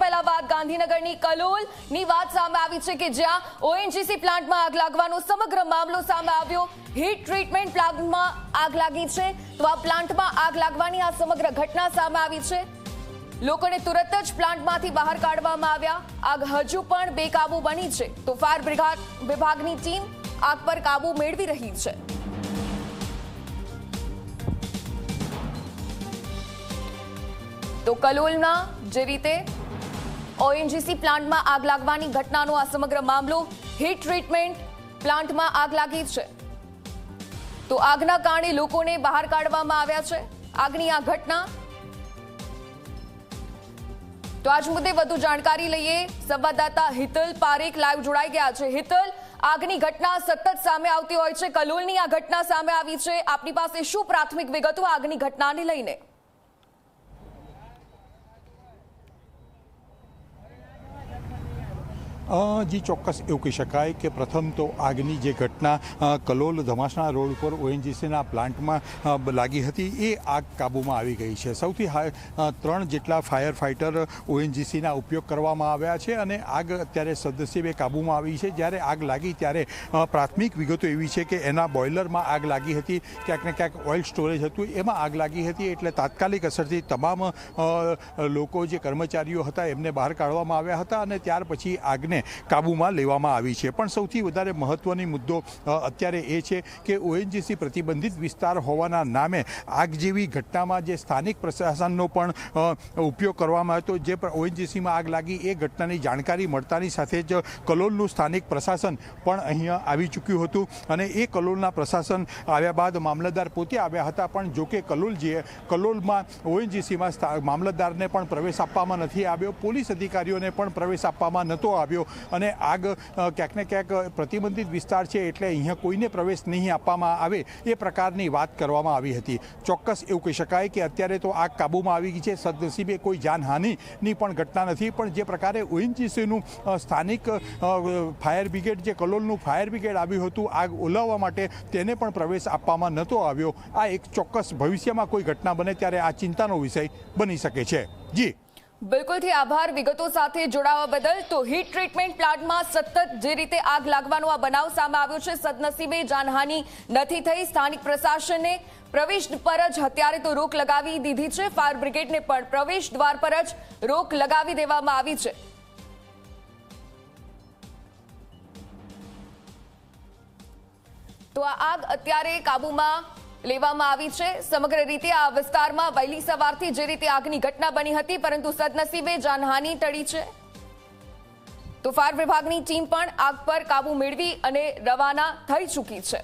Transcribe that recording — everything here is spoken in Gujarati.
પહેલા વાત ગાંધીનગરની કલોલની વાત સામે આવી છે કે જ્યાં ઓએનજીસી પ્લાન્ટમાં આગ લાગવાનો સમગ્ર મામલો સામે આવ્યો। હીટ ટ્રીટમેન્ટ પ્લાન્ટમાં આગ લાગી છે, તો આ પ્લાન્ટમાં આગ લાગવાની આ સમગ્ર ઘટના સામે આવી છે। લોકોને તુરત જ પ્લાન્ટમાંથી બહાર કાઢવામાં આવ્યા। આગ હજુ પણ બેકાબુ બની છે, તો ફાયર વિભાગની ટીમ આગ પર કાબુ મેળવી રહી છે। તો કલોલના જે રીતે ઓએનજીસી પ્લાન્ટમાં આગ લાગવાની ઘટનાનો આ સમગ્ર મામલો, હીટ ટ્રીટમેન્ટ પ્લાન્ટમાં આગ લાગી છે, તો આગના કારણે લોકોને બહાર કાઢવામાં આવ્યા છે। આગની આ ઘટના, તો આજ મુદ્દે વધુ જાણકારી લઈએ। સંવાદદાતા હિતલ પારેખ લાઈવ જોડાઈ ગયા છે। હિતલ, આગની ઘટના સતત સામે આવતી હોય છે, કલોલની આ ઘટના સામે આવી છે, આપની પાસે શું પ્રાથમિક વિગતો આગની ઘટનાને લઈને? જી ચોક્કસ એવું કહી શકાય કે પ્રથમ તો આગની જે ઘટના કલોલ ધમાસણા રોડ ઉપર ઓએનજીસીના પ્લાન્ટમાં લાગી હતી, એ આગ કાબૂમાં આવી ગઈ છે। સૌથી 3 જેટલા ફાયર ફાઇટર ઓએનજીસીના ઉપયોગ કરવામાં આવ્યા છે અને આગ અત્યારે સદનસીબે કાબૂમાં આવી છે। જ્યારે આગ લાગી ત્યારે પ્રાથમિક વિગતો એવી છે કે એના બોઇલરમાં આગ લાગી હતી, ક્યાંક ને ક્યાંક ઓઇલ સ્ટોરેજ હતું એમાં આગ લાગી હતી, એટલે તાત્કાલિક અસરથી તમામ લોકો જે કર્મચારીઓ હતા એમને બહાર કાઢવામાં આવ્યા હતા અને ત્યાર પછી આગને કાબૂમાં લેવામાં આવી છે। પણ સૌથી વધારે મહત્વની મુદ્દો અત્યારે એ છે કે ઓએનજીસી પ્રતિબંધિત વિસ્તાર હોવાના નામે આગ જેવી ઘટનામાં જે સ્થાનિક પ્રશાસનનો પણ ઉપયોગ કરવામાં આવ્યો, જે ઓએનજીસીમાં આગ લાગી એ ઘટનાની જાણકારી મળતાની સાથે જ કલોલનું સ્થાનિક પ્રશાસન પણ અહીંયા આવી ચૂક્યું હતું અને એ કલોલના પ્રશાસન આવ્યા બાદ મામલતદાર પોતે આવ્યા હતા, પણ જોકે કલોલમાં ઓએનજીસીમાં મામલતદારને પણ પ્રવેશ આપવામાં નથી આવ્યો, પોલીસ અધિકારીઓને પણ પ્રવેશ આપવામાં નહોતો આવ્યો અને આગ ક્યાંક ને ક્યાંક પ્રતિબંધિત વિસ્તાર છે એટલે અહીંયા કોઈને પ્રવેશ નહીં આપવામાં આવે એ પ્રકારની વાત કરવામાં આવી હતી। ચોક્કસ એવું કહી શકાય કે અત્યારે તો આગ કાબૂમાં આવી ગઈ છે, સદનસીબે કોઈ જાનહાનિની પણ ઘટના નથી, પણ જે પ્રકારે ઓએનજીસીનું સ્થાનિક ફાયર બ્રિગેડ, જે કલોલનું ફાયર બ્રિગેડ આવ્યું હતું આગ ઓલવવા માટે, તેને પણ પ્રવેશ આપવામાં નહોતો આવ્યો। આ એક ચોક્કસ ભવિષ્યમાં કોઈ ઘટના બને ત્યારે આ ચિંતાનો વિષય બની શકે છે। જી બિલકુલથી આભાર વિગતો સાથે જોડાવા બદલ। તો હીટ ટ્રીટમેન્ટ પ્લાન્ટમાં સતત જે રીતે આગ લાગવાનો આ બનાવ સામે આવ્યો છે, સદનસીબે જાનહાનિ નથી થઈ। સ્થાનિક પ્રશાસને પ્રવેશ પર જ અત્યારે તો રોક લગાવી દીધી છે, ફાયર બ્રિગેડને પણ પ્રવેશ દ્વાર પર જ રોક લગાવી દેવામાં આવી છે। તો આ આગ અત્યારે કાબૂમાં લેવામાં આવી છે। સમગ્ર રીતે આ વિસ્તારમાં વહેલી સવારથી જે રીતે આગની ઘટના બની હતી, પરંતુ સદનસીબે જાનહાનિ ટળી છે, તો ફાયર વિભાગની ટીમ પણ આગ પર કાબુ મેળવી અને રવાના થઈ ચૂકી છે।